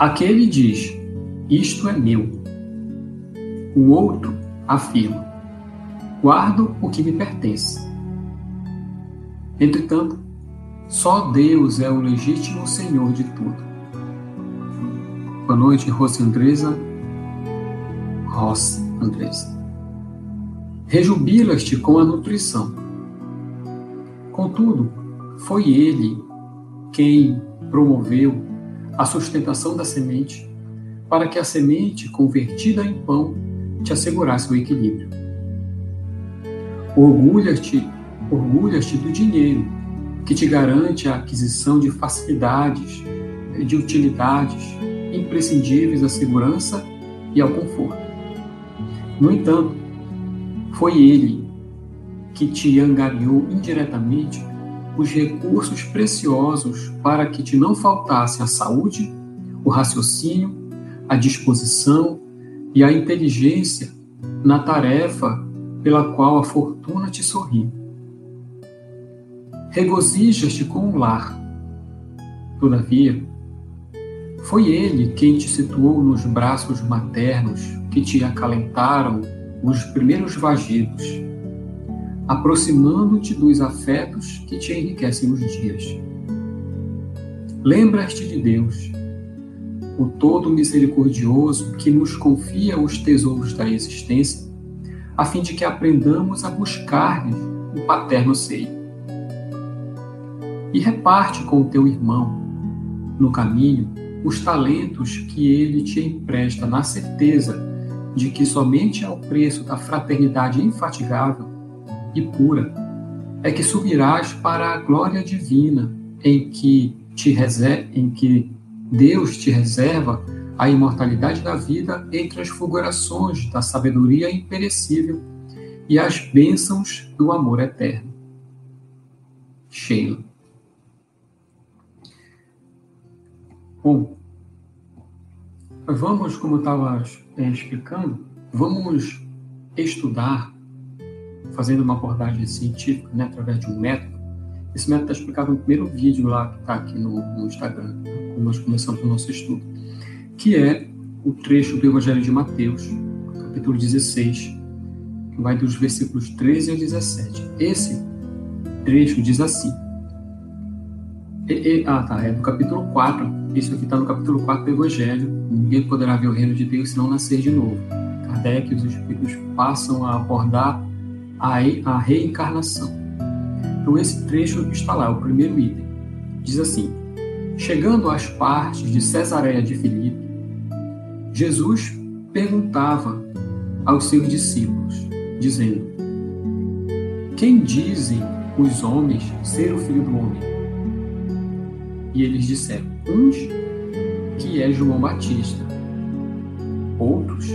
Aquele diz: isto é meu. O outro afirma: guardo o que me pertence. Entretanto, só Deus é o legítimo Senhor de tudo. Boa noite, Rossi Andresa. Rejubilas-te com a nutrição. Contudo, foi ele quem promoveu a sustentação da semente, para que a semente, convertida em pão, te assegurasse o equilíbrio. Orgulhas-te do dinheiro, que te garante a aquisição de facilidades, de utilidades imprescindíveis à segurança e ao conforto. No entanto, foi ele que te angariou indiretamente os recursos preciosos para que te não faltasse a saúde, o raciocínio, a disposição e a inteligência na tarefa pela qual a fortuna te sorri. Regozijas-te com o lar. Todavia, foi ele quem te situou nos braços maternos que te acalentaram os primeiros vagidos, aproximando-te dos afetos que te enriquecem os dias. Lembras-te de Deus, o todo misericordioso que nos confia os tesouros da existência, a fim de que aprendamos a buscar-lhes o paterno seio. E reparte com o teu irmão, no caminho, os talentos que ele te empresta, na certeza de que somente ao preço da fraternidade infatigável e pura é que subirás para a glória divina em que Deus te reserva a imortalidade da vida entre as fulgurações da sabedoria imperecível e as bênçãos do amor eterno. Sheila. Bom, vamos, como eu estava explicando, vamos estudar, fazendo uma abordagem científica, através de um método. Esse método está explicado no primeiro vídeo lá que está aqui no Instagram, quando nós começamos o nosso estudo, que é o trecho do Evangelho de Mateus, capítulo 16, que vai dos versículos 13 ao 17. Esse trecho diz assim, é do capítulo 4, isso aqui está no capítulo 4 do Evangelho: ninguém poderá ver o reino de Deus se não nascer de novo. Kardec e os Espíritos passam a abordar a reencarnação. Então esse trecho está lá, o primeiro item. Diz assim: chegando às partes de Cesareia de Filipe, Jesus perguntava aos seus discípulos, dizendo: quem dizem os homens ser o Filho do Homem? E eles disseram: uns que é João Batista, outros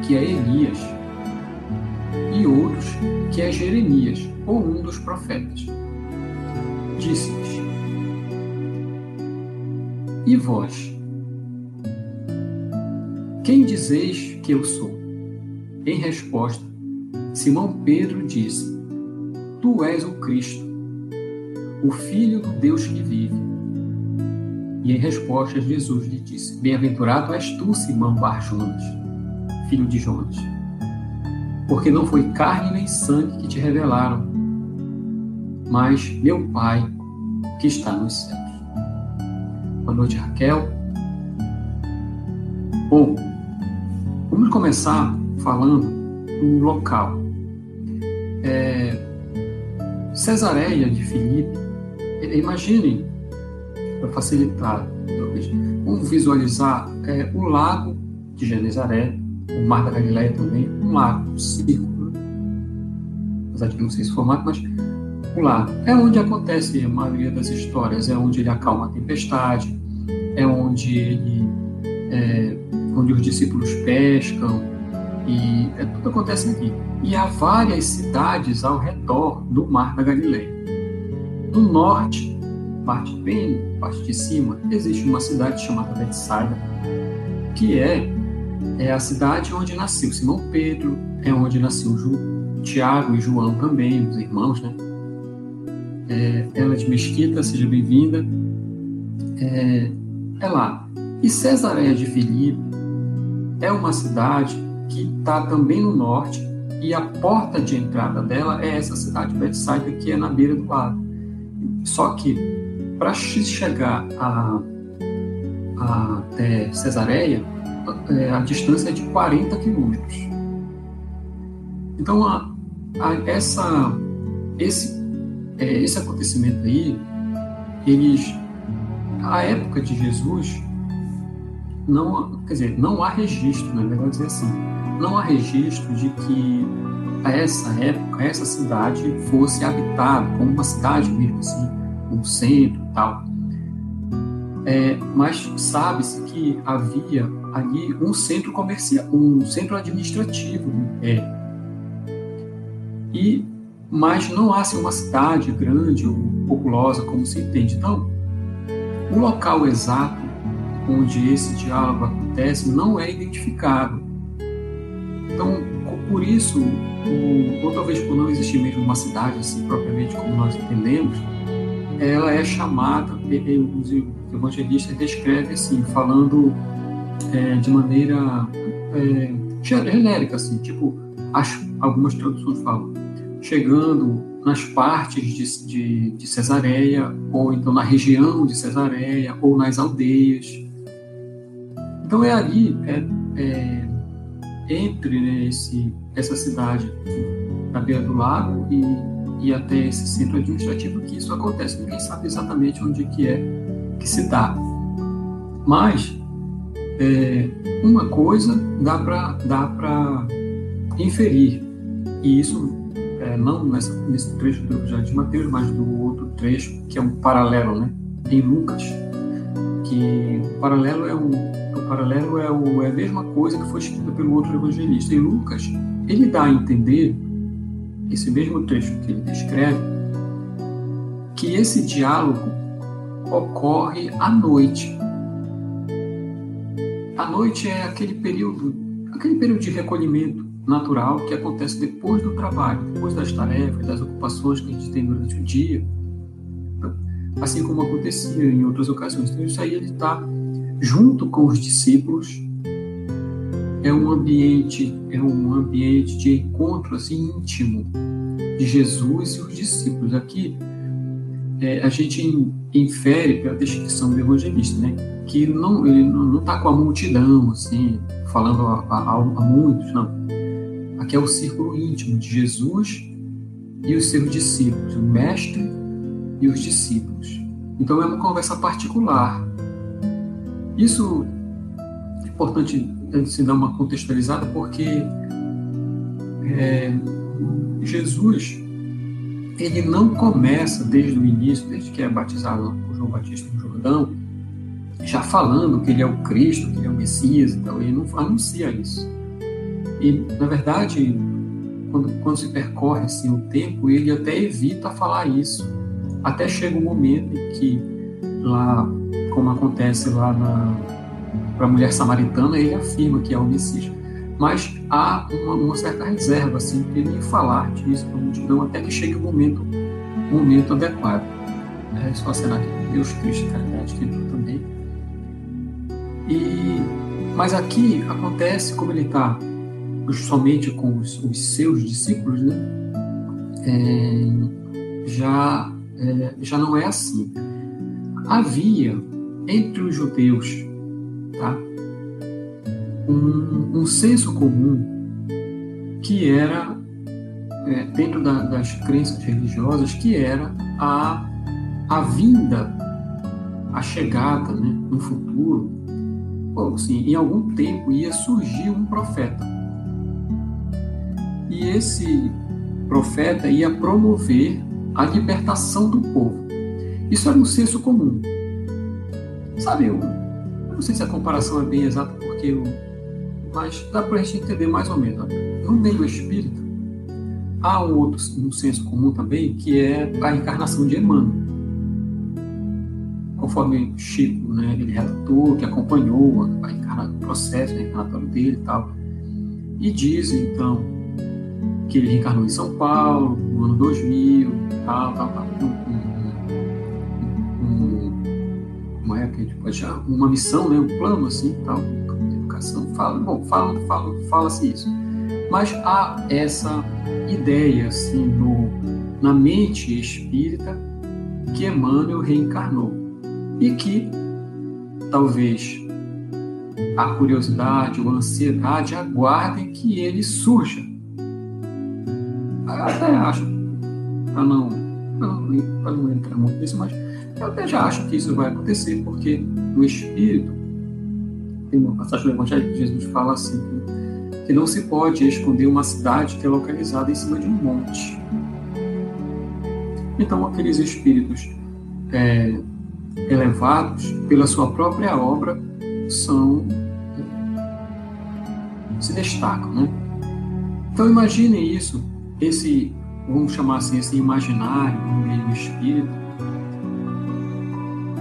que é Elias, e outros que é Jeremias, ou um dos profetas. Disse-lhes: e vós? Quem dizeis que eu sou? Em resposta, Simão Pedro disse: tu és o Cristo, o Filho do Deus que vive. E em resposta, Jesus lhe disse: bem-aventurado és tu, Simão Bar-Jonas, filho de Jonas, porque não foi carne nem sangue que te revelaram, mas meu Pai que está nos céus. Boa noite, Raquel. Bom, vamos começar falando do local. Cesareia de Filipe, imaginem, para facilitar, vamos visualizar o lago de Genezaré, o Mar da Galileia também, um lago, um círculo, apesar de não ser esse formato, mas um lago. É onde acontece a maioria das histórias, é onde ele acalma a tempestade, é onde onde os discípulos pescam, e tudo acontece aqui. E há várias cidades ao redor do Mar da Galileia. No norte, parte de cima, existe uma cidade chamada Betsaida, que é a cidade onde nasceu Simão Pedro, é onde nasceu Tiago e João também, os irmãos, né? Ela de Mesquita, seja bem-vinda. É lá. E Cesareia de Filipe é uma cidade que está também no norte, e a porta de entrada dela é essa cidade, Betsaida, que é na beira do lago. Só que, para chegar até Cesareia, a distância é de 40 quilômetros. Então, esse acontecimento aí, a época de Jesus, não há registro, na verdade dizer assim, não há registro de que a essa época, essa cidade fosse habitada como uma cidade mesmo assim, um centro e tal. Mas sabe-se que havia ali um centro comercial, um centro administrativo no Império. Mas não há assim, uma cidade grande ou populosa como se entende. Então, o local exato onde esse diálogo acontece não é identificado. Então, por isso, ou talvez por não existir mesmo uma cidade assim propriamente como nós entendemos, ela é chamada, os evangelistas descrevem assim, falando de maneira genérica, assim, tipo, algumas traduções falam, chegando nas partes de Cesareia, ou então na região de Cesareia, ou nas aldeias. Então é ali, entre, né, essa cidade na beira do lago e até esse centro administrativo que isso acontece. Ninguém sabe exatamente onde que se dá. Mas uma coisa dá para inferir, e isso não nesse trecho do Evangelho de Mateus, mas do outro trecho, que é um paralelo, né, em Lucas, que o paralelo é a mesma coisa que foi escrita pelo outro evangelista. Em Lucas, ele dá a entender, esse mesmo trecho que ele descreve, que esse diálogo ocorre à noite. A noite é aquele período de recolhimento natural que acontece depois do trabalho, depois das tarefas, das ocupações que a gente tem durante o dia, assim como acontecia em outras ocasiões. Então isso aí ele está junto com os discípulos, é um ambiente de encontro assim íntimo de Jesus e os discípulos. Aqui a gente infere pela descrição do evangelista, né, que ele não está com a multidão assim falando a muitos, não. Aqui é o círculo íntimo de Jesus e os seus discípulos, o mestre e os discípulos. Então é uma conversa particular. Isso é importante se dar uma contextualizada, porque Jesus, ele não começa desde o início, desde que é batizado por João Batista no Jordão, já falando que ele é o Cristo, que ele é o Messias, então ele não anuncia isso. E, na verdade, quando se percorre assim, o tempo, ele até evita falar isso. Até chega um momento em que, lá, como acontece lá para a mulher samaritana, ele afirma que é o Messias. Mas há uma certa reserva, assim, para ele falar disso para a multidão, até que chegue o momento adequado. Só a cena de Deus Cristo, caridade, que entrou também. Mas aqui acontece, como ele está somente com os seus discípulos, né? Já não é assim. Havia entre os judeus, tá, um senso comum que era, dentro das crenças religiosas, que era a vinda, a chegada, né, no futuro, ou sim, em algum tempo ia surgir um profeta. E esse profeta ia promover a libertação do povo. Isso era um senso comum. Sabe, eu não sei se a comparação é bem exata, mas dá para a gente entender mais ou menos. No meio espírita, há um senso comum também, que é a encarnação de Emmanuel. Conforme Chico, né, ele relatou, que acompanhou o processo encarnatório dele e tal. E diz, então, que ele reencarnou em São Paulo, no ano 2000, tal. Como é que uma missão, né, um plano assim, tal, educação, fala-se isso. Mas há essa ideia assim na mente espírita que Emmanuel reencarnou e que talvez a curiosidade ou a ansiedade aguardem que ele surja. Eu até acho, para não entrar muito nisso, mas eu até já acho que isso vai acontecer, porque o Espírito, tem uma passagem do Evangelho que Jesus fala assim, que não se pode esconder uma cidade que é localizada em cima de um monte. Então, aqueles espíritos elevados, pela sua própria obra, se destacam, né? Então, imaginem isso, vamos chamar assim, esse imaginário no meio espírita,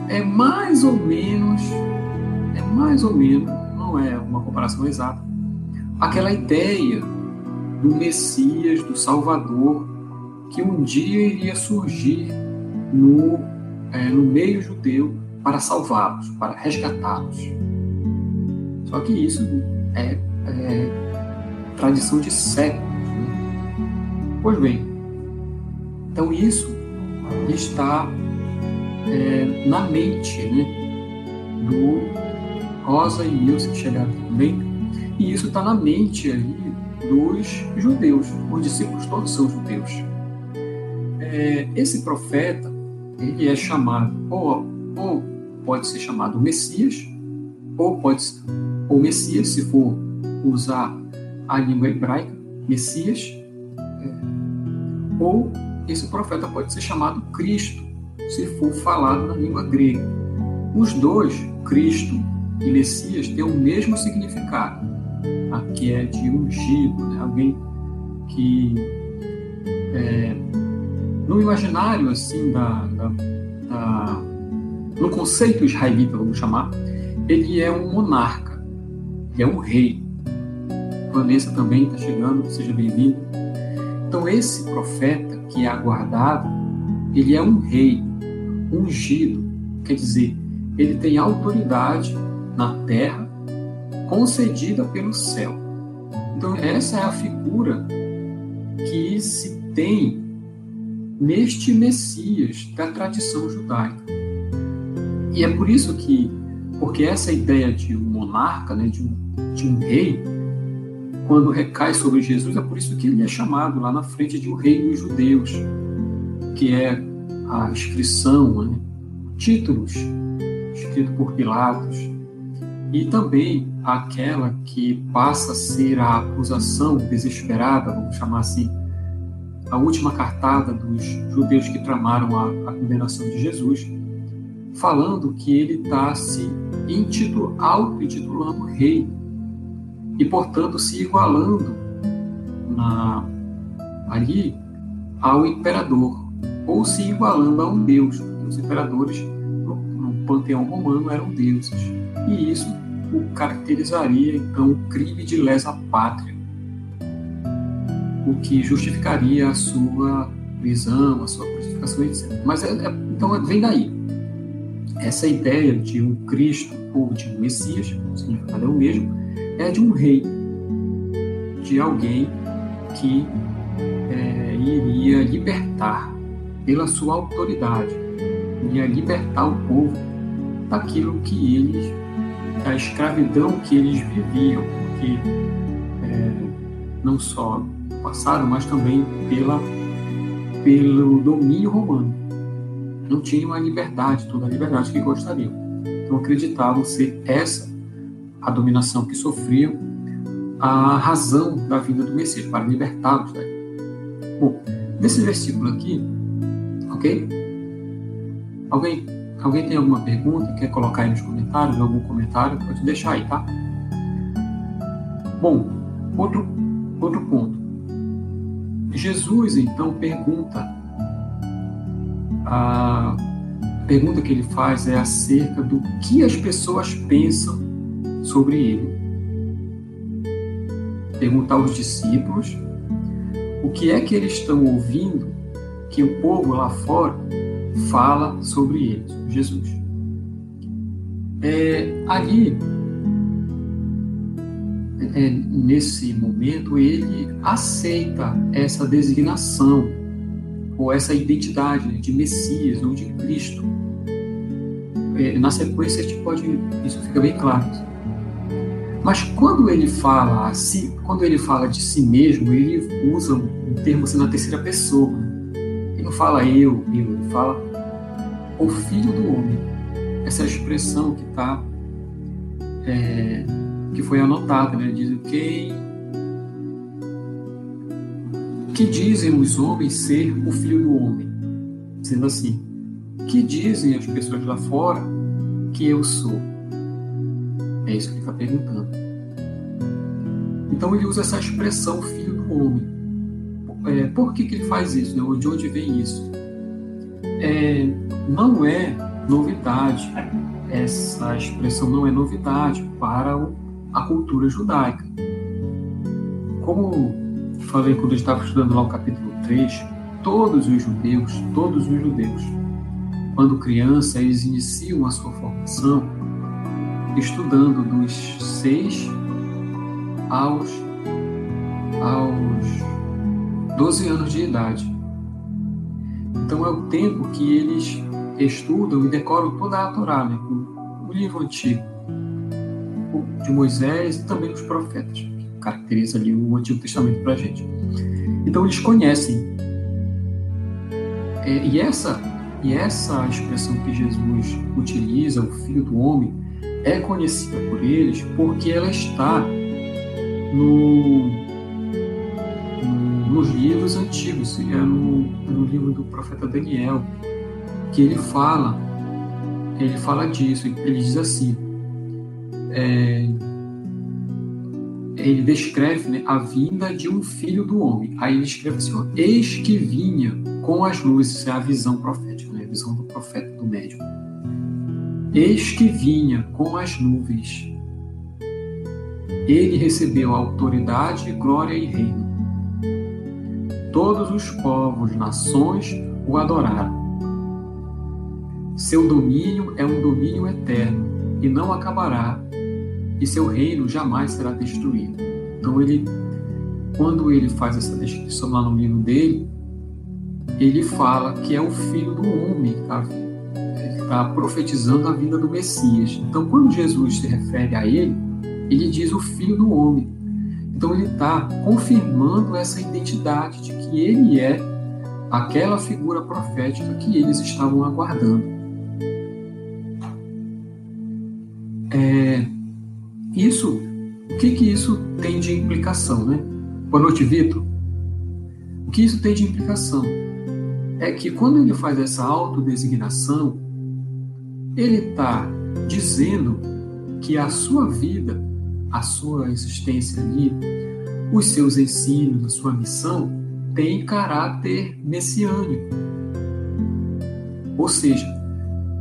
é mais ou menos, não é uma comparação exata, aquela ideia do Messias, do Salvador, que um dia iria surgir no meio judeu para salvá-los, para resgatá-los. Só que isso é tradição de séculos, né? Pois bem, então isso está na mente, né, do Rosa e Nilce, que chegaram também, e isso está na mente aí dos judeus, os discípulos todos são judeus. Esse profeta, ele é chamado, ou pode ser chamado Messias, ou Messias, se for usar a língua hebraica, Messias, ou esse profeta pode ser chamado Cristo, se for falado na língua grega. Os dois, Cristo e Messias, têm o mesmo significado, que é de ungido, né? Alguém que, no imaginário assim, no conceito israelita, vamos chamar, ele é um monarca, ele é um rei. Vanessa também está chegando, seja bem-vindo. Então, esse profeta que é aguardado, ele é um rei ungido, quer dizer, ele tem autoridade na terra concedida pelo céu. Então, essa é a figura que se tem neste Messias da tradição judaica. E é por isso porque essa ideia de um monarca, né, de um rei, quando recai sobre Jesus, é por isso que ele é chamado lá na frente de um rei dos judeus, que é a inscrição, né, títulos, escrito por Pilatos, e também aquela que passa a ser a acusação desesperada, vamos chamar assim, a última cartada dos judeus que tramaram a condenação de Jesus, falando que ele está se auto-intitulando rei e, portanto, se igualando ali ao imperador, ou se igualando a um deus, porque os imperadores no panteão romano eram deuses, e isso o caracterizaria, então, o crime de lesa pátria, o que justificaria a sua prisão, a sua crucificação, etc. Mas então vem daí. Essa ideia de um Cristo ou de um Messias, o significado é o mesmo, é de um rei, de alguém que iria libertar pela sua autoridade, iria libertar o povo daquilo que eles, da escravidão que eles viviam, porque não só passaram, mas também pelo domínio romano. Não tinham a liberdade, toda a liberdade que gostariam. Então acreditavam ser essa a dominação que sofriam, a razão da vinda do Messias, para libertá-los daí. Bom, nesse versículo aqui, ok? Alguém tem alguma pergunta? Quer colocar aí nos comentários? Algum comentário? Pode deixar aí, tá? Bom, outro ponto. Jesus, então, a pergunta que ele faz é acerca do que as pessoas pensam sobre ele. Perguntar aos discípulos o que é que eles estão ouvindo que o povo lá fora fala sobre ele, sobre Jesus. Ali, nesse momento, ele aceita essa designação ou essa identidade, né, de Messias ou de Cristo. Na sequência, isso fica bem claro. Mas quando ele fala de si mesmo, ele usa um termo assim, na terceira pessoa. Ele não fala eu, ele fala o Filho do Homem. Essa expressão que foi anotada, né? Diz que dizem os homens ser o Filho do Homem, sendo assim, que dizem as pessoas lá fora que eu sou. É isso que ele está perguntando. Então ele usa essa expressão Filho do Homem. Por que ele faz isso? Né? De onde vem isso? Não é novidade. Essa expressão não é novidade para a cultura judaica. Como falei quando eu estava estudando lá o capítulo 3, todos os judeus, quando criança, eles iniciam a sua formação estudando dos 6 aos 12 anos de idade. Então é o tempo que eles estudam e decoram toda a Torá, né? O livro antigo de Moisés e também os profetas, que caracteriza ali o Antigo Testamento para a gente. Então eles conhecem. E essa expressão que Jesus utiliza, o Filho do Homem, é conhecida por eles porque ela está nos livros antigos, no livro do profeta Daniel, que ele fala disso. Ele diz assim, ele descreve, né, a vinda de um filho do homem. Aí ele escreve assim, eis que vinha com as luzes. Isso é a visão profética, né? A visão do profeta, do médium. Eis que vinha com as nuvens. Ele recebeu autoridade, glória e reino. Todos os povos, nações o adoraram. Seu domínio é um domínio eterno e não acabará, e seu reino jamais será destruído. Então, quando ele faz essa descrição lá no livro dele, ele fala que é o Filho do Homem que está vindo. Ele está profetizando a vinda do Messias. Então, quando Jesus se refere a ele diz o Filho do Homem. Então, ele está confirmando essa identidade de que ele é aquela figura profética que eles estavam aguardando. O que isso tem de implicação, né? Boa noite, Vitor. O que isso tem de implicação? É que quando ele faz essa autodesignação, ele está dizendo que a sua vida, a sua existência ali, os seus ensinos, a sua missão, tem caráter messiânico. Ou seja,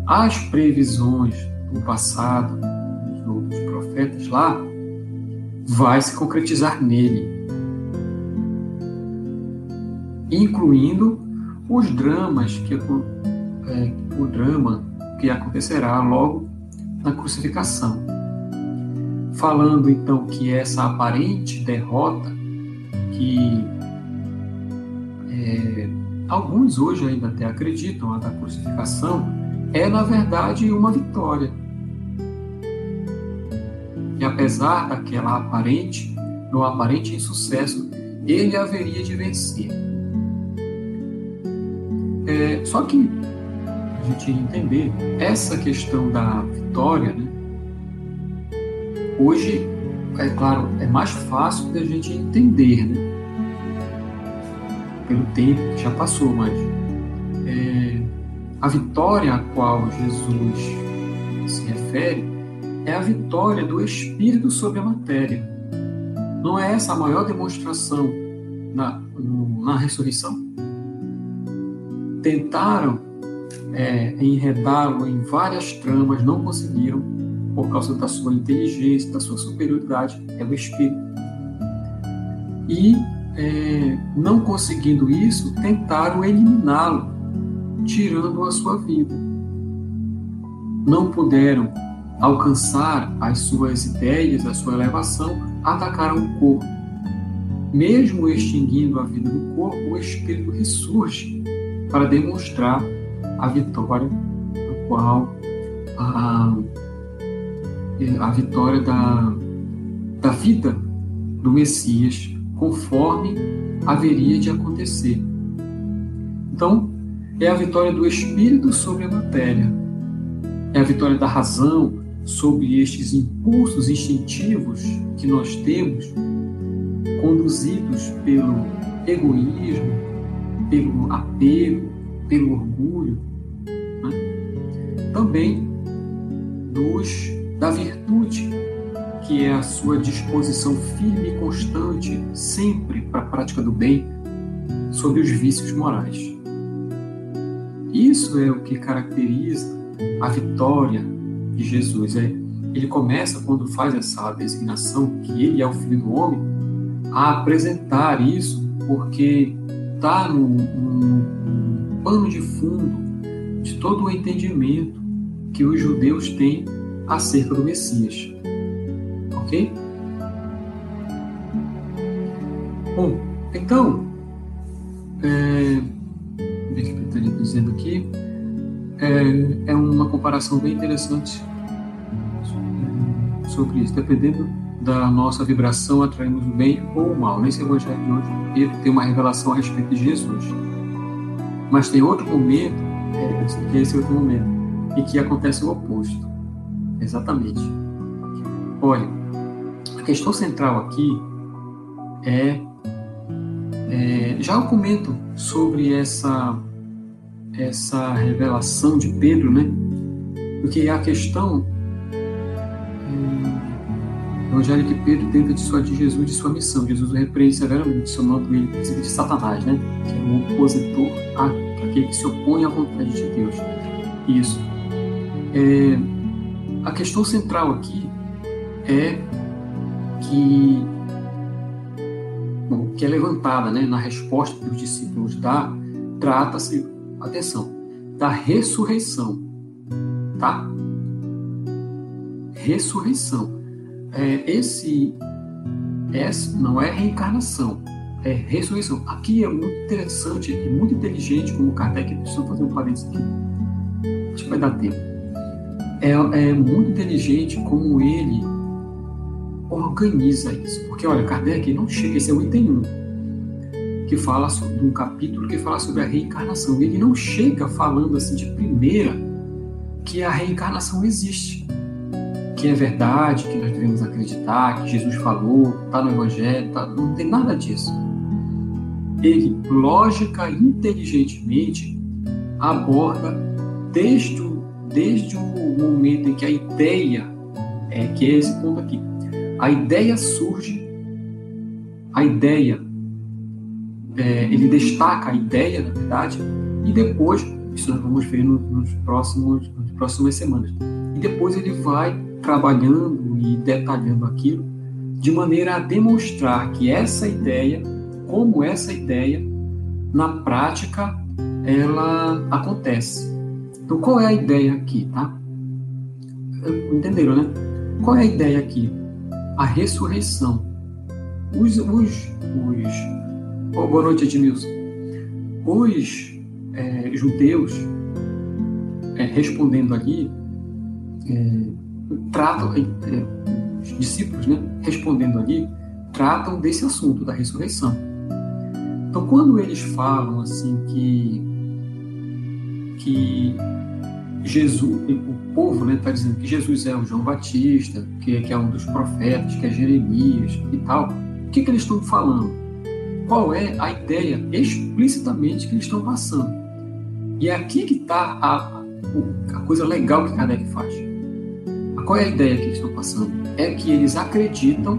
as previsões do passado, dos profetas lá, vai se concretizar nele, incluindo os dramas o drama que acontecerá logo na crucificação. Falando então que essa aparente derrota que alguns hoje ainda até acreditam, a da crucificação, é na verdade uma vitória. E apesar daquela aparente insucesso, ele haveria de vencer. Só que a gente entender essa questão da vitória, né? Hoje, é claro, é mais fácil da gente entender, né? Pelo tempo que já passou, mas a vitória a qual Jesus se refere é a vitória do Espírito sobre a matéria. Não é essa a maior demonstração na ressurreição? Tentaram enredá-lo em várias tramas, não conseguiram, por causa da sua inteligência, da sua superioridade, é o Espírito. E, não conseguindo isso, tentaram eliminá-lo, tirando a sua vida. Não puderam alcançar as suas ideias, a sua elevação, atacaram o corpo. Mesmo extinguindo a vida do corpo, o espírito ressurge para demonstrar a vitória, a qual a vitória da vida do Messias, conforme haveria de acontecer. Então, é a vitória do espírito sobre a matéria, é a vitória da razão sobre estes impulsos instintivos que nós temos, conduzidos pelo egoísmo, pelo apego, pelo orgulho, né? Também da virtude, que é a sua disposição firme e constante, sempre para a prática do bem, sobre os vícios morais. Isso é o que caracteriza a vitória de Jesus. Ele começa, quando faz essa designação, que ele é o Filho do Homem, a apresentar isso, porque está no pano de fundo de todo o entendimento que os judeus têm acerca do Messias. Ok? Bom, então, o que eu estou dizendo aqui é uma comparação bem interessante sobre isso. Dependendo da nossa vibração, atraímos o bem ou o mal. Nesse evangelho de hoje, Pedro tem uma revelação a respeito de Jesus. Mas tem outro momento, que é esse outro momento, em que acontece o oposto. Exatamente. Olha, a questão central aqui já eu comento sobre essa revelação de Pedro, né? Porque a questão o evangelho que Pedro tenta dissuadir Jesus de sua missão. Jesus o repreende severamente, chamando ele de Satanás, né? Que é um opositor àquele que se opõe à vontade de Deus. Isso. A questão central aqui é que é levantada, né, na resposta que os discípulos dão, trata-se, atenção, da ressurreição, tá? Ressurreição. Essa não é reencarnação, é ressurreição. Aqui é muito interessante e muito inteligente, como Kardec, deixa eu fazer um parênteses aqui, acho que vai dar tempo. É muito inteligente como ele organiza isso, porque olha, Kardec não chega, esse é o item 1, que fala de um capítulo que fala sobre a reencarnação. Ele não chega falando assim de primeira que a reencarnação existe, que é verdade, que nós devemos acreditar, que Jesus falou, está no Evangelho, não tem nada disso. Ele, lógica e inteligentemente, aborda desde o momento em que a ideia, que é esse ponto aqui, a ideia surge, ele destaca a ideia, na verdade, e depois, isso nós vamos ver nas próximas semanas, e depois ele vai trabalhando e detalhando aquilo de maneira a demonstrar que essa ideia, na prática, ela acontece. Então, qual é a ideia aqui, tá? Entenderam, né? Qual é a ideia aqui? A ressurreição. Boa noite, Edmilson. Os judeus, respondendo ali, tratam, os discípulos, né, respondendo ali, tratam desse assunto da ressurreição. Então, quando eles falam assim que Jesus, o povo, né, está dizendo que Jesus é o João Batista, que é um dos profetas, que é Jeremias e tal, o que eles estão falando? Qual é a ideia explicitamente que eles estão passando? E é aqui que está a coisa legal que Kardec faz. Qual é a ideia que eles estão passando? É que eles acreditam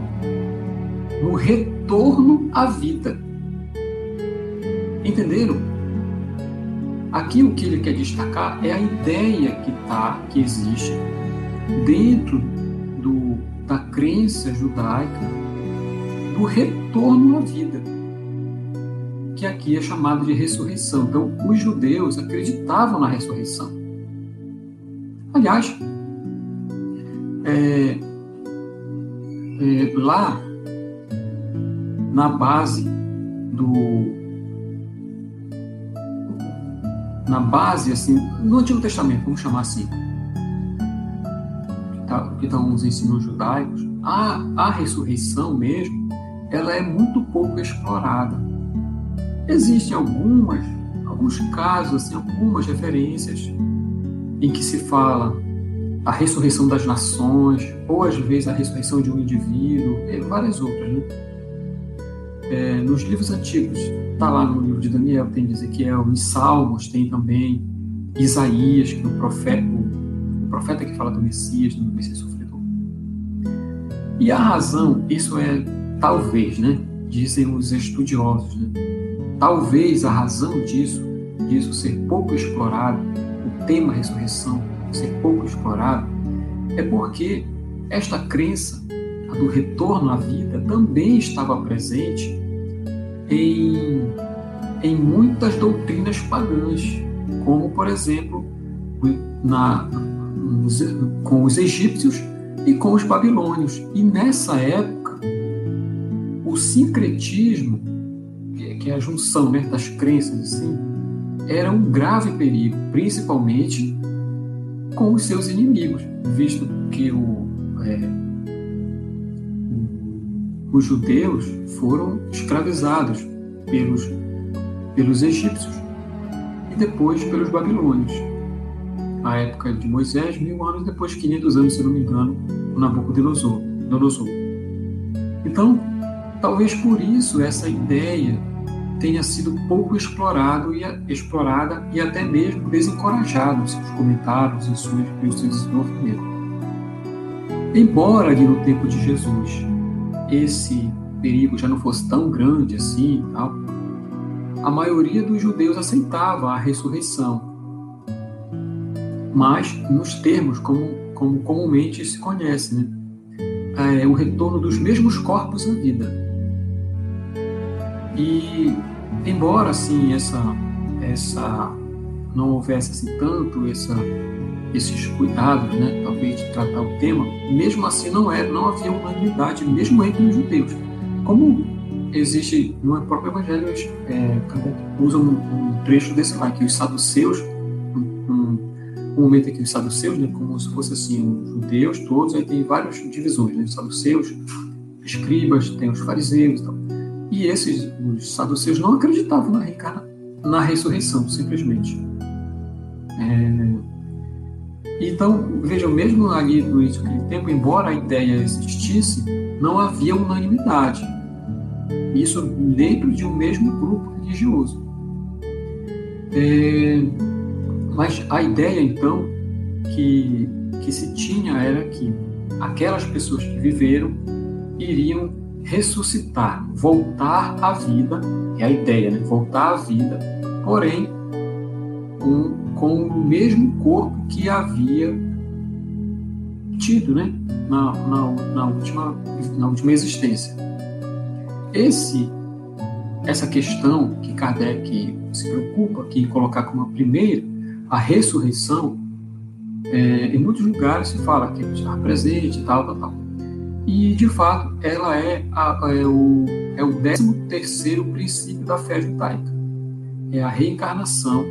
no retorno à vida. Entenderam? Aqui o que ele quer destacar é a ideia que existe dentro da crença judaica do retorno à vida, que aqui é chamado de ressurreição. Então, os judeus acreditavam na ressurreição. Aliás, lá na base assim, no Antigo Testamento, vamos chamar assim, que estão os ensinos judaicos, a ressurreição mesmo, ela é muito pouco explorada. Existem alguns casos, assim, algumas referências em que se fala a ressurreição das nações, ou às vezes a ressurreição de um indivíduo, e várias outras, né? Nos livros antigos, está lá no livro de Daniel, tem Ezequiel, em Salmos tem também Isaías, que é o profeta que fala do Messias sofredor. E a razão, isso é talvez, né? Dizem os estudiosos, né? Talvez a razão disso ser pouco explorado, o tema ressurreição ser pouco explorado, é porque esta crença do retorno à vida também estava presente em muitas doutrinas pagãs, como, por exemplo, com os egípcios e com os babilônios. E nessa época, o sincretismo, que é a junção, né, das crenças, assim, era um grave perigo, principalmente com os seus inimigos, visto que os judeus foram escravizados pelos egípcios e depois pelos babilônios. A época de Moisés, 1000 anos, depois 500 anos, se não me engano, o Nabucodonosor. Então, talvez por isso essa ideia tenha sido pouco explorada e até mesmo desencorajada nos seus comentários e o seu desenvolvimento. Embora ali no tempo de Jesus esse perigo já não fosse tão grande assim, tal, a maioria dos judeus aceitava a ressurreição, mas nos termos como comumente se conhece, né? O retorno dos mesmos corpos à vida. E embora assim essa não houvesse assim tanto esses cuidados, né, talvez de tratar o tema, mesmo assim não havia unanimidade mesmo entre os judeus. Como existe no próprio Evangelho, usa um trecho desse lá, que os saduceus, um momento aqui os saduceus, né, como se fosse assim, os judeus todos, aí tem várias divisões, né, os saduceus, escribas, tem os fariseus e tal. E os saduceus não acreditavam na ressurreição, simplesmente. Então, vejam, mesmo ali no início daquele tempo, embora a ideia existisse, não havia unanimidade. Isso dentro de um mesmo grupo religioso. Mas a ideia, então, que se tinha era que aquelas pessoas que viveram iriam ressuscitar, voltar à vida, é a ideia, né? Voltar à vida, porém com o mesmo corpo que havia tido, né? na última existência. Essa questão que Kardec se preocupa aqui em colocar como a primeira, a ressurreição, em muitos lugares se fala que está presente e tal. E, de fato, ela é o 13º princípio da fé judaica. É a reencarnação,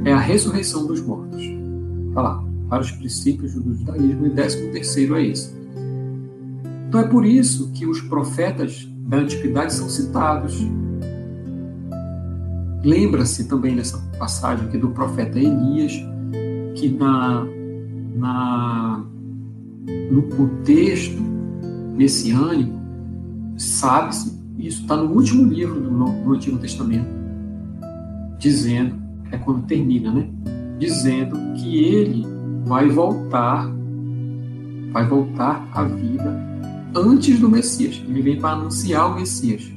é a ressurreição dos mortos. Está lá, para os princípios do judaísmo, e 13º é esse. Então, é por isso que os profetas da antiguidade são citados. Lembra-se também nessa passagem aqui do profeta Elias, que no contexto messiânico, sabe-se, isso está no último livro do Antigo Testamento, dizendo, é quando termina, né? Dizendo que ele vai voltar à vida antes do Messias. Ele vem para anunciar o Messias.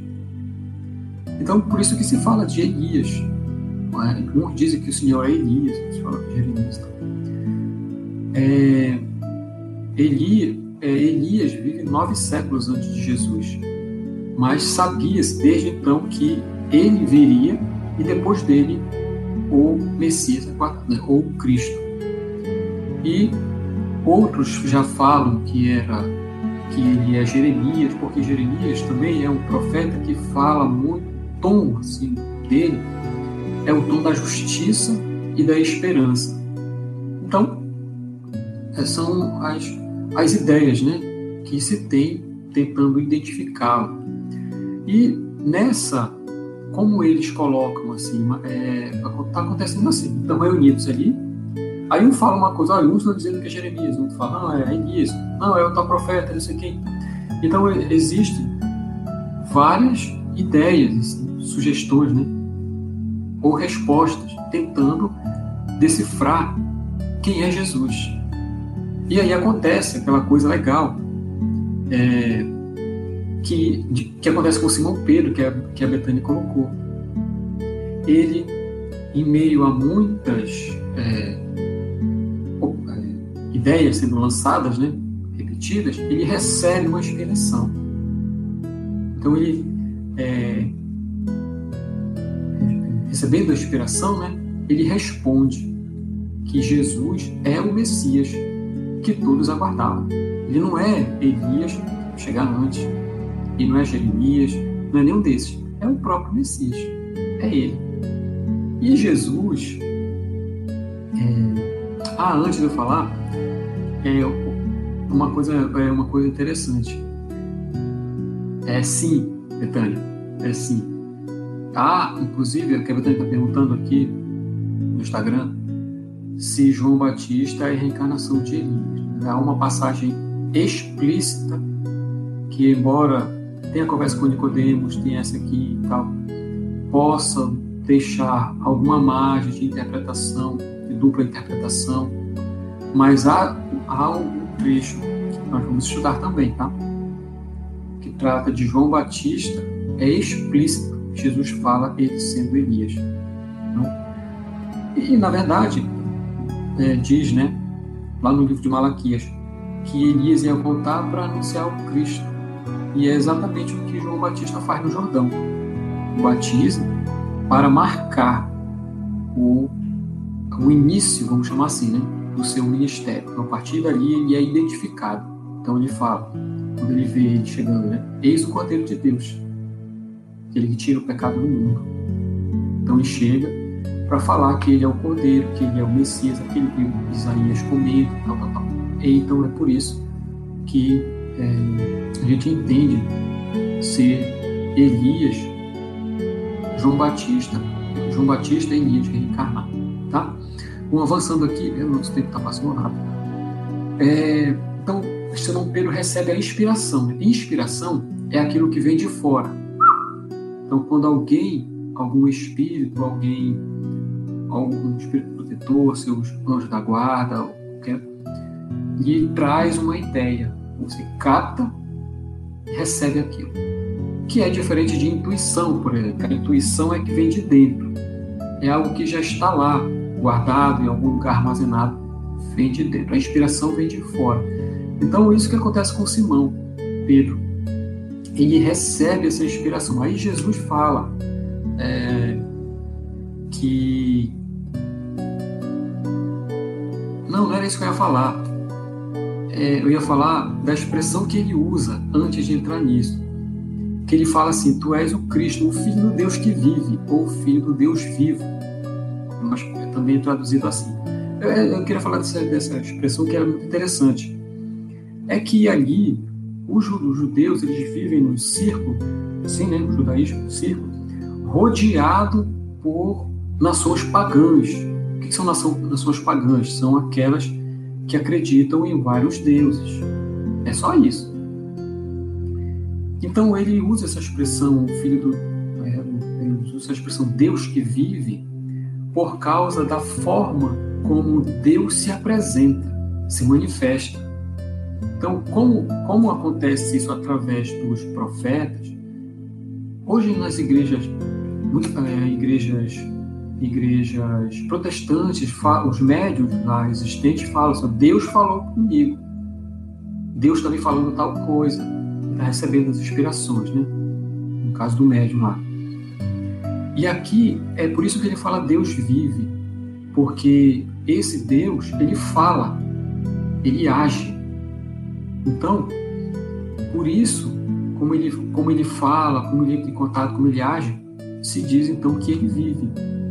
Então, por isso que se fala de Elias. Uns dizem que o Senhor é Elias, outros falam de Jeremias. Elias vive 9 séculos antes de Jesus, mas sabia-se desde então que ele viria e depois dele o Messias, ou o Cristo. E Outros já falam que ele é Jeremias, porque Jeremias também é um profeta que fala muito, o tom assim, dele é o tom da justiça e da esperança. Então, são as ideias, né, que se tem tentando identificá-lo. E nessa, como eles colocam assim, está acontecendo assim, estão reunidos ali, aí um fala uma coisa, uns estão dizendo que é Jeremias, outro fala, não, é Elias, não, é o tal profeta, não sei quem. Então, existem várias ideias, assim, sugestões, né, ou respostas, tentando decifrar quem é Jesus. E aí acontece aquela coisa legal, que acontece com Simão Pedro, que a Betânia colocou. Ele, em meio a muitas ideias sendo lançadas, né, repetidas, ele recebe uma inspiração. Então ele, recebendo a inspiração, né, ele responde que Jesus é o Messias que todos aguardavam. Ele não é Elias, chegar antes, ele não é Jeremias, não é nenhum desses. É o próprio Messias, é ele. E Jesus, antes de eu falar, uma coisa interessante. Sim, Betânia, sim. Inclusive, a Betânia está perguntando aqui no Instagram se João Batista é a reencarnação de Elias. Há uma passagem explícita que, embora tenha conversa com Nicodemos, tem essa aqui e tal, possa deixar alguma margem de interpretação, de dupla interpretação, mas há um trecho que nós vamos estudar também, tá? Que trata de João Batista, é explícito, Jesus fala ele sendo Elias. E, na verdade, diz, né, lá no livro de Malaquias, que Elias ia voltar para anunciar o Cristo. E é exatamente o que João Batista faz no Jordão. O batismo para marcar o início, vamos chamar assim, né, do seu ministério. Então, a partir dali, ele é identificado. Então, ele fala, quando ele vê ele chegando, né, eis o Cordeiro de Deus, aquele que tira o pecado do mundo. Então, ele chega para falar que ele é o Cordeiro, que ele é o Messias, aquele que Isaías comenta, tal. E então, é por isso que a gente entende ser Elias, João Batista e Elias reencarnar, tá? Vamos avançando aqui, o nosso tempo está passando rápido. Então, Simão Pedro recebe a inspiração. Inspiração é aquilo que vem de fora. Então, quando algum espírito, algum espírito protetor, seus anjos da guarda, lhe traz uma ideia, você capta e recebe aquilo. Que é diferente de intuição, por exemplo. A intuição é que vem de dentro. É algo que já está lá, guardado em algum lugar armazenado, vem de dentro. A inspiração vem de fora. Então, isso que acontece com Simão Pedro. Ele recebe essa inspiração. Aí Jesus fala que... Não era isso que eu ia falar. Eu ia falar da expressão que ele usa antes de entrar nisso. Que ele fala assim, tu és o Cristo, o Filho do Deus que vive, ou o Filho do Deus vivo. Mas também é traduzido assim. Eu queria falar dessa expressão que era muito interessante. É que ali, os judeus, eles vivem num círculo, assim, né, no judaísmo, um círculo, rodeado por nações pagãs. O que são nações pagãs? São aquelas que acreditam em vários deuses. É só isso. Então ele usa essa expressão, ele usa essa expressão Deus que vive, por causa da forma como Deus se apresenta, se manifesta. Então, como acontece isso através dos profetas, hoje nas igrejas protestantes, os médiuns lá existentes falam assim, Deus falou comigo, Deus está me falando tal coisa, está recebendo as inspirações, né? No caso do médium lá. E aqui, é por isso que ele fala Deus vive, porque esse Deus, ele fala, ele age. Então, por isso, como ele fala, como ele entra em contato, como ele age, se diz então que ele vive.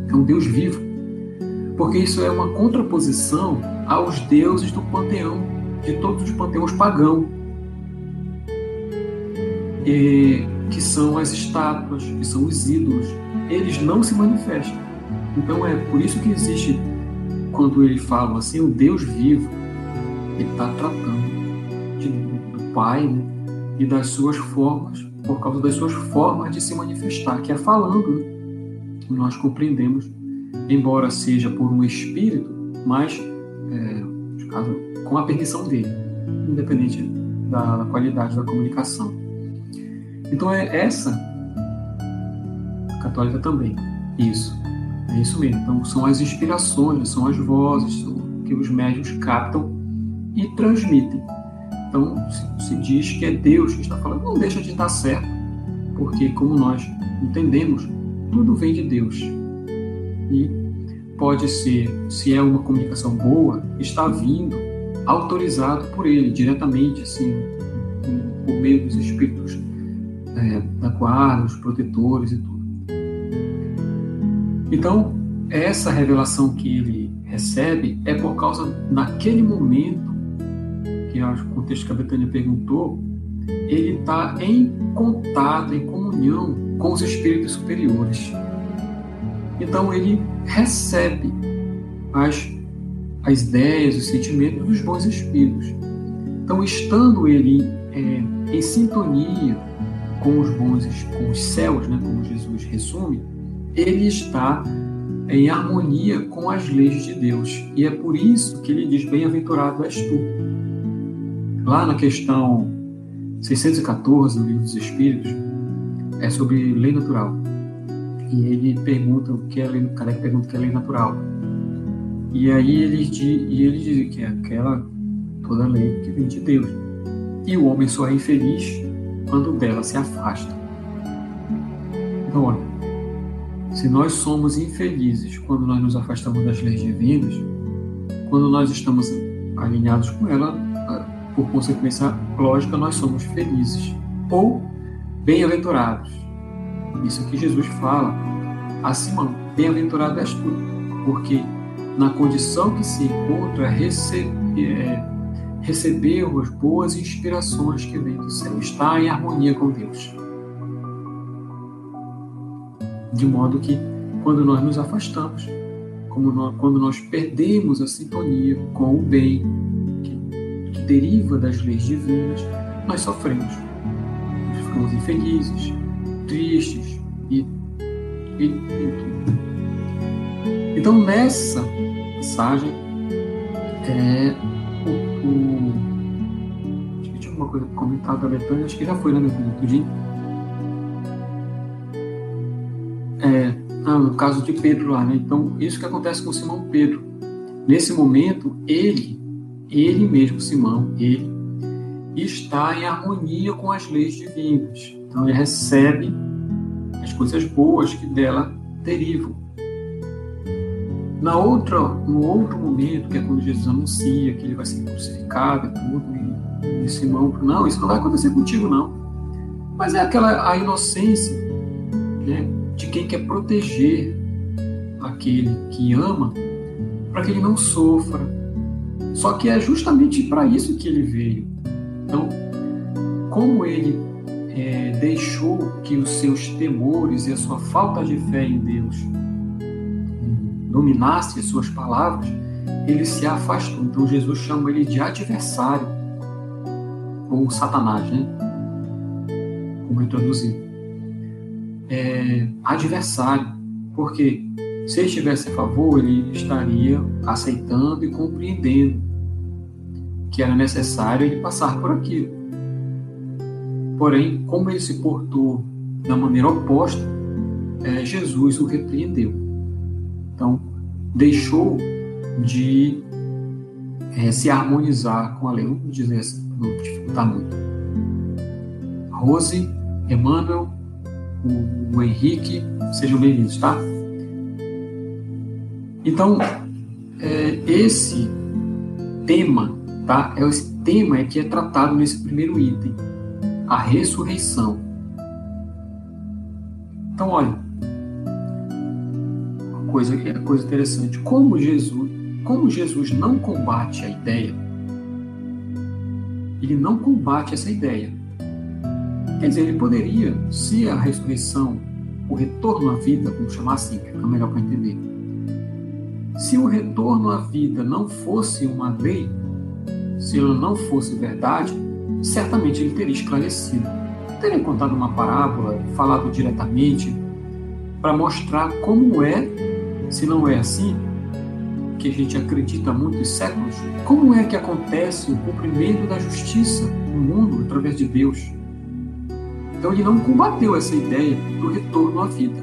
É um Deus vivo. Porque isso é uma contraposição aos deuses do panteão, de todos os panteões pagãos, que são as estátuas, que são os ídolos. Eles não se manifestam. Então é por isso que existe, quando ele fala assim, o Deus vivo, ele está tratando do Pai, né, e das suas formas, por causa das suas formas de se manifestar, que é falando, né? Nós compreendemos, embora seja por um espírito, mas no caso, com a permissão dele, independente da qualidade da comunicação. Então é essa, a católica também, isso, é isso mesmo. Então são as inspirações, são as vozes que os médiuns captam e transmitem. Então se diz que é Deus que está falando, não deixa de estar certo, porque como nós entendemos, tudo vem de Deus. E pode ser, se é uma comunicação boa, está vindo autorizado por ele, diretamente, assim, por meio dos espíritos da guarda, os protetores e tudo. Então, essa revelação que ele recebe é por causa, naquele momento, que é o contexto que a Betânia perguntou, ele está em contato, em comunhão com os espíritos superiores. Então ele recebe as ideias, os sentimentos dos bons espíritos. Então, estando ele em sintonia com os céus, né, como Jesus resume, ele está em harmonia com as leis de Deus. E é por isso que ele diz: bem-aventurado és tu. Lá na questão 614 do Livro dos Espíritos, é sobre lei natural. E ele pergunta o que é lei, Kardec pergunta o que é lei natural. E aí ele diz que é aquela toda lei que vem de Deus. E o homem só é infeliz quando dela se afasta. Então, olha, se nós somos infelizes quando nós nos afastamos das leis divinas, quando nós estamos alinhados com ela, por consequência lógica, nós somos felizes ou bem-aventurados. Isso que Jesus fala a Simão: bem-aventurado és tu, porque na condição que se encontra recebeu as boas inspirações que vêm do céu, está em harmonia com Deus. De modo que, quando nós nos afastamos, quando nós perdemos a sintonia com o bem que deriva das leis divinas, nós sofremos. Nós ficamos infelizes, tristes e tudo. Então, nessa passagem, acho que tinha alguma coisa para comentar da Betânia, acho que já foi, né, Betânia? Tudinho. No caso de Pedro lá, né? Então, isso que acontece com Simão Pedro. Nesse momento, ele mesmo, Simão, ele está em harmonia com as leis divinas. Então, ele recebe as coisas boas que dela derivam. No outro momento, que é quando Jesus anuncia que ele vai ser crucificado e tudo, e Simão, não, isso não vai acontecer contigo, não. Mas é a inocência, né, de quem quer proteger aquele que ama, para que ele não sofra. Só que é justamente para isso que ele veio. Então, como ele deixou que os seus temores e a sua falta de fé em Deus dominasse as suas palavras, ele se afastou. Então Jesus chama ele de adversário, ou Satanás, né? Como é traduzido. Adversário, porque se ele estivesse a favor, ele estaria aceitando e compreendendo que era necessário ele passar por aquilo. Porém, como ele se portou da maneira oposta, Jesus o repreendeu. Então, deixou de se harmonizar com a lei. Vamos dizer assim, para não dificultar muito. Rose, Emmanuel, o Henrique, sejam bem-vindos, tá? Então, esse tema tá? Esse tema que é tratado nesse primeiro item, a ressurreição. Então, olha, coisa interessante, como Jesus não combate a ideia, ele não combate essa ideia. Quer dizer, ele poderia, se a ressurreição, o retorno à vida, vamos chamar assim, que fica melhor para entender, se o retorno à vida não fosse uma lei, se ela não fosse verdade, certamente ele teria esclarecido. Teria contado uma parábola, falado diretamente, para mostrar como é, se não é assim, que a gente acredita há muitos séculos, como é que acontece o cumprimento da justiça no mundo através de Deus. Então ele não combateu essa ideia do retorno à vida.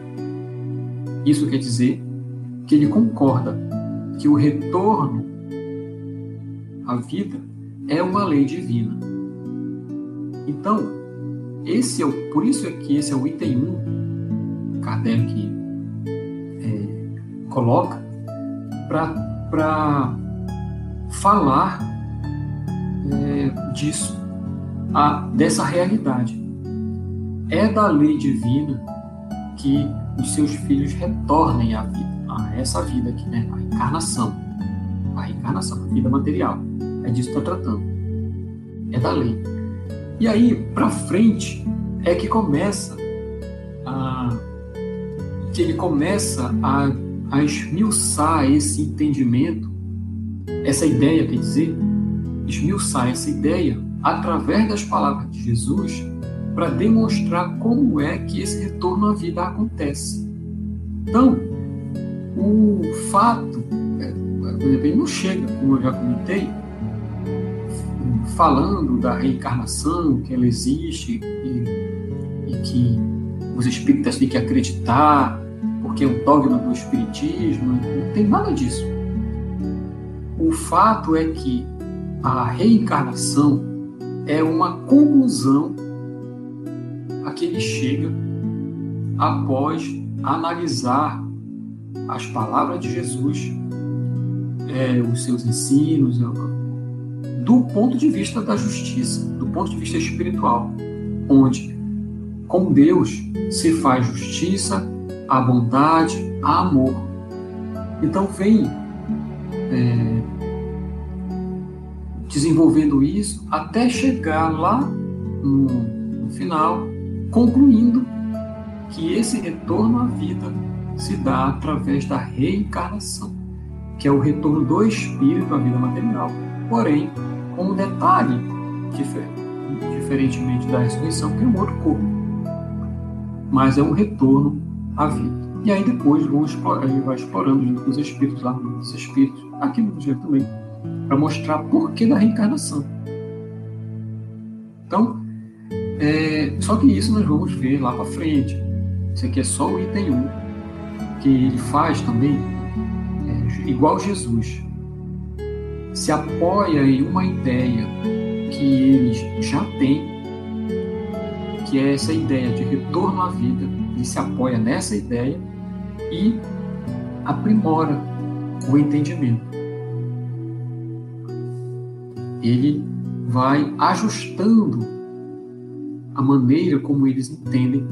Isso quer dizer que ele concorda que o retorno à vida é uma lei divina. Então, por isso é que esse é o item 1, Kardec coloca para falar disso, dessa realidade. É da lei divina que os seus filhos retornem à vida, a essa vida aqui, né? A reencarnação, a vida material. É disso que está tratando. É da lei. E aí, para frente, é que ele começa a esmiuçar esse entendimento, essa ideia, quer dizer, esmiuçar essa ideia através das palavras de Jesus, para demonstrar como é que esse retorno à vida acontece. Então, o fato, ele não chega, como eu já comentei, falando da reencarnação, que ela existe e que os espíritas têm que acreditar, porque é um dogma do espiritismo, não tem nada disso. O fato é que a reencarnação é uma conclusão a que ele chega após analisar as palavras de Jesus, os seus ensinos, do ponto de vista da justiça, do ponto de vista espiritual, onde com Deus se faz justiça, a bondade, a amor. Então vem desenvolvendo isso até chegar lá no final, concluindo que esse retorno à vida se dá através da reencarnação, que é o retorno do espírito à vida material, porém com um detalhe diferentemente da ressurreição, que é um outro corpo, mas é um retorno à vida. E aí depois ele vai explorando junto com os espíritos, lá nos espíritos, aqui no Evangelho também, para mostrar porquê da reencarnação. Então, só que isso nós vamos ver lá para frente. Isso aqui é só o item 1, que ele faz também, igual Jesus, se apoia em uma ideia que eles já têm, que é essa ideia de retorno à vida. Ele se apoia nessa ideia e aprimora o entendimento. Ele vai ajustando a maneira como eles entendem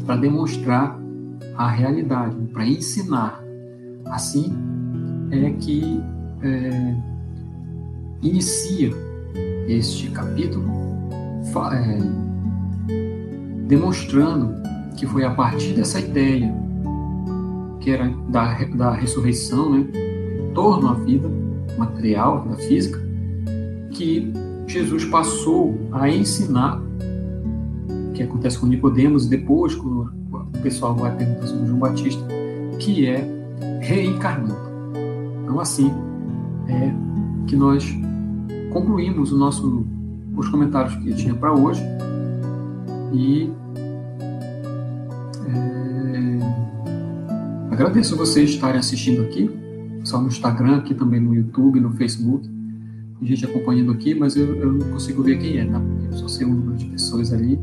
para demonstrar a realidade, para ensinar. Assim é que inicia este capítulo demonstrando que foi a partir dessa ideia, que era da ressurreição, né, retorno à vida material, da física, que Jesus passou a ensinar, que acontece com Nicodemos, e depois, quando o pessoal vai perguntar sobre João Batista, que é reencarnando. Então, assim, é que nós concluímos os comentários que tinha para hoje, e agradeço vocês estarem assistindo aqui, só no Instagram, aqui também no YouTube, no Facebook. Tem gente acompanhando aqui, mas eu não consigo ver quem é, tá? Porque eu só sei o número de pessoas ali.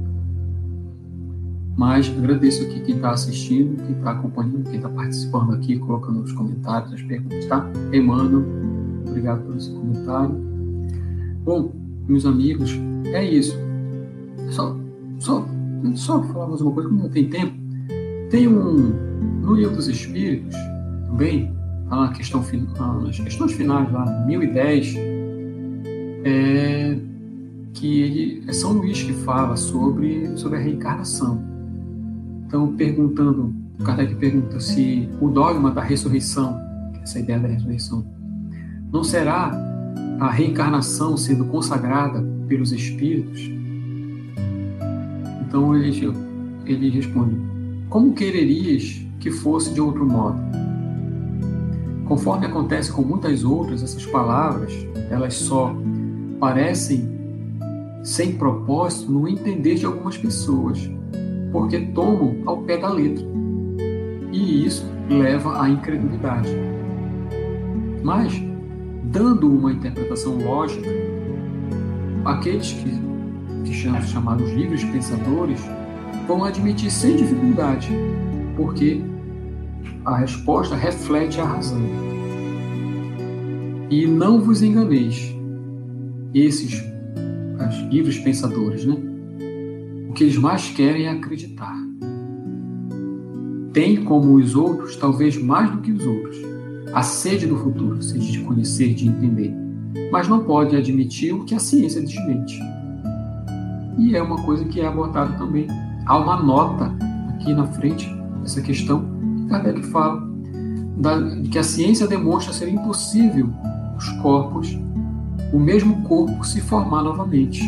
Mas agradeço aqui quem está assistindo, quem está acompanhando, quem está participando aqui, colocando os comentários, as perguntas, tá? Emmanuel, obrigado pelo seu comentário. Bom, meus amigos, é isso. Só falar mais uma coisa, como não tem tempo. Tem no Livro dos Espíritos, também, nas questões finais, lá, 1010, que é São Luís que fala sobre a reencarnação. Então, Kardec pergunta se o dogma da ressurreição, essa ideia da ressurreição, não será a reencarnação sendo consagrada pelos espíritos? Então ele responde: como quererias que fosse de outro modo? Conforme acontece com muitas outras, essas palavras, elas só parecem sem propósito no entender de algumas pessoas, porque tomam ao pé da letra. E isso leva à incredulidade. Mas, dando uma interpretação lógica, aqueles que chamados livres pensadores vão admitir sem dificuldade, porque a resposta reflete a razão. E não vos enganeis, os livres pensadores, né? O que eles mais querem é acreditar. Tem, como os outros, talvez mais do que os outros, a sede do futuro, sede de conhecer, de entender, mas não pode admitir o que a ciência desmente. E é uma coisa que é abordada também. Há uma nota aqui na frente dessa questão que Kardec fala de que a ciência demonstra ser impossível o mesmo corpo se formar novamente,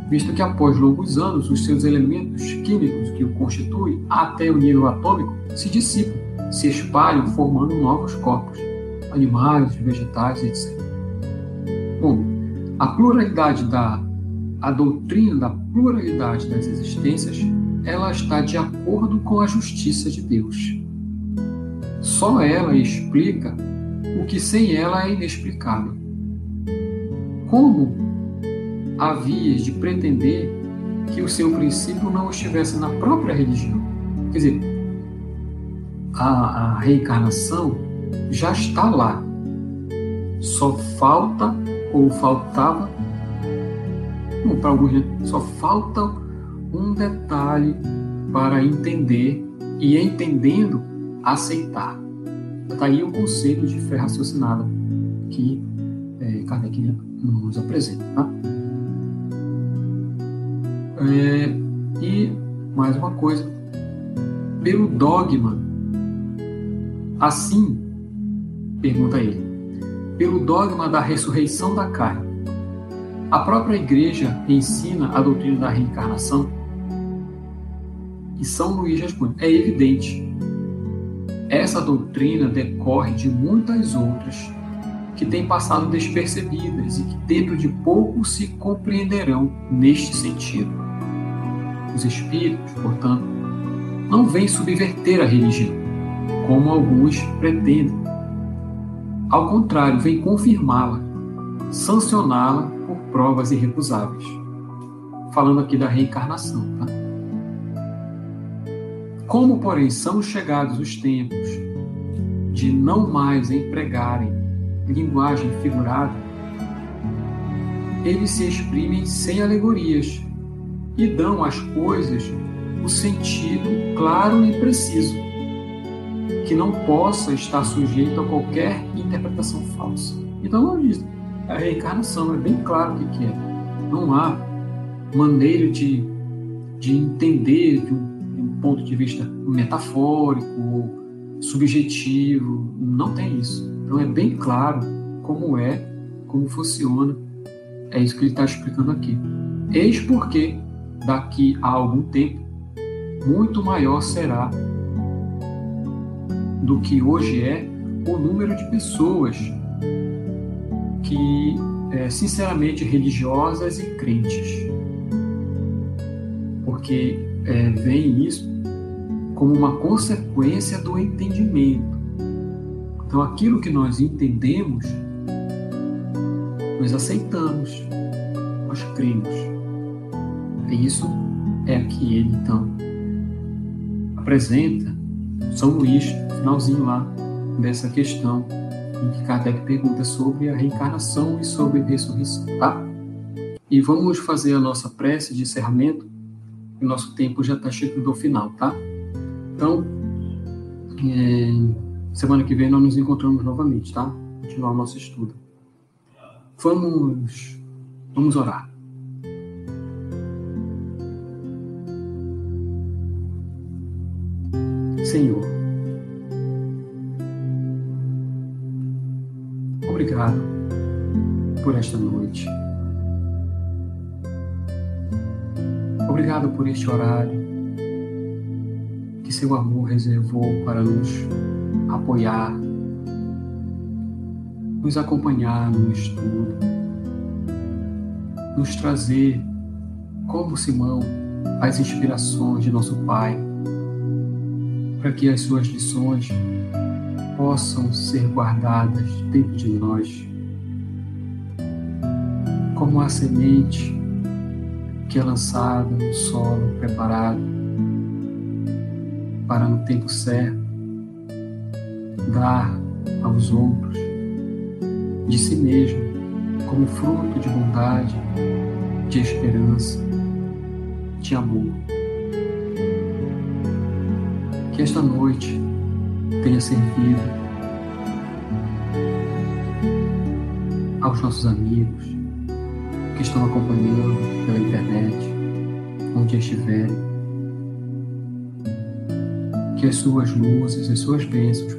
visto que após longos anos os seus elementos químicos que o constituem até o nível atômico se dissipam, se espalham, formando novos corpos, animais, vegetais, etc. Bom, a doutrina da pluralidade das existências, ela está de acordo com a justiça de Deus. Só ela explica o que sem ela é inexplicável. Como havias de pretender que o seu princípio não estivesse na própria religião? Quer dizer, a reencarnação já está lá. Só falta, ou faltava, para alguns, só falta um detalhe para entender e, entendendo, aceitar. Está aí o conceito de fé raciocinada que Kardec nos apresenta. Tá? E mais uma coisa, pelo dogma, assim, pergunta ele, pelo dogma da ressurreição da carne, a própria Igreja ensina a doutrina da reencarnação? E São Luís responde: é evidente. Essa doutrina decorre de muitas outras que têm passado despercebidas e que dentro de pouco se compreenderão neste sentido. Os espíritos, portanto, não vêm subverter a religião, como alguns pretendem. Ao contrário, vêm confirmá-la, sancioná-la por provas irrecusáveis. Falando aqui da reencarnação, tá? Como, porém, são chegados os tempos de não mais empregarem linguagem figurada, eles se exprimem sem alegorias e dão às coisas o sentido claro e preciso, que não possa estar sujeito a qualquer interpretação falsa. Então, a reencarnação é bem claro o que é. Não há maneira de entender de um ponto de vista metafórico ou subjetivo. Não tem isso. Então é bem claro como funciona. É isso que ele está explicando aqui. Eis porque daqui a algum tempo muito maior será do que hoje é o número de pessoas que sinceramente religiosas e crentes, porque vem isso como uma consequência do entendimento. Então, aquilo que nós entendemos, nós aceitamos, nós cremos. Isso é que ele, então, apresenta São Luís, no finalzinho lá dessa questão, em que Kardec pergunta sobre a reencarnação e sobre a ressurreição, tá? E vamos fazer a nossa prece de encerramento. O nosso tempo já está chegando ao final, tá? Então, semana que vem nós nos encontramos novamente, tá? Continuar o nosso estudo. Vamos orar. Senhor, obrigado por esta noite. Obrigado por este horário que seu amor reservou para nos apoiar, nos acompanhar no estudo, nos trazer, como Simão, as inspirações de nosso Pai, para que as suas lições possam ser guardadas dentro de nós, como a semente que é lançada no solo preparado para, no tempo certo, dar aos outros de si mesmo como fruto de bondade, de esperança, de amor. Que esta noite tenha servido aos nossos amigos que estão acompanhando pela internet, onde estiverem, que as suas luzes, as suas bênçãos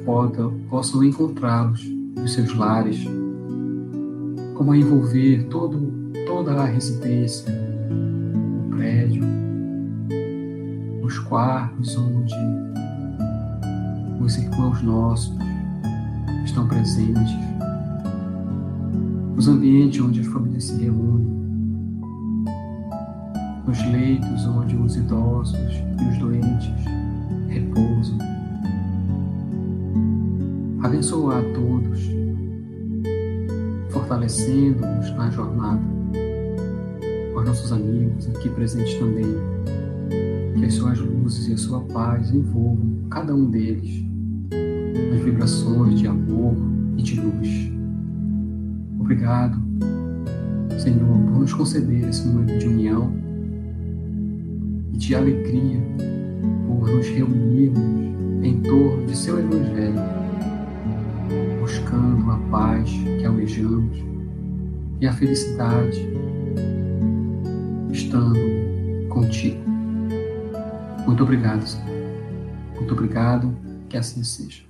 possam encontrá-los nos seus lares, como a envolver toda a residência, o prédio, os quartos onde os irmãos nossos estão presentes, os ambientes onde as famílias se reúnem, os leitos onde os idosos e os doentes repousam. Abençoa a todos, fortalecendo-nos na jornada. Aos nossos amigos aqui presentes também, que as suas luzes e a sua paz envolvam cada um deles nas vibrações de amor e de luz. Obrigado, Senhor, por nos conceder esse momento de união e de alegria, por nos reunirmos em torno de seu Evangelho, buscando a paz que almejamos e a felicidade, estando contigo. Muito obrigado, Senhor. Muito obrigado, que assim seja.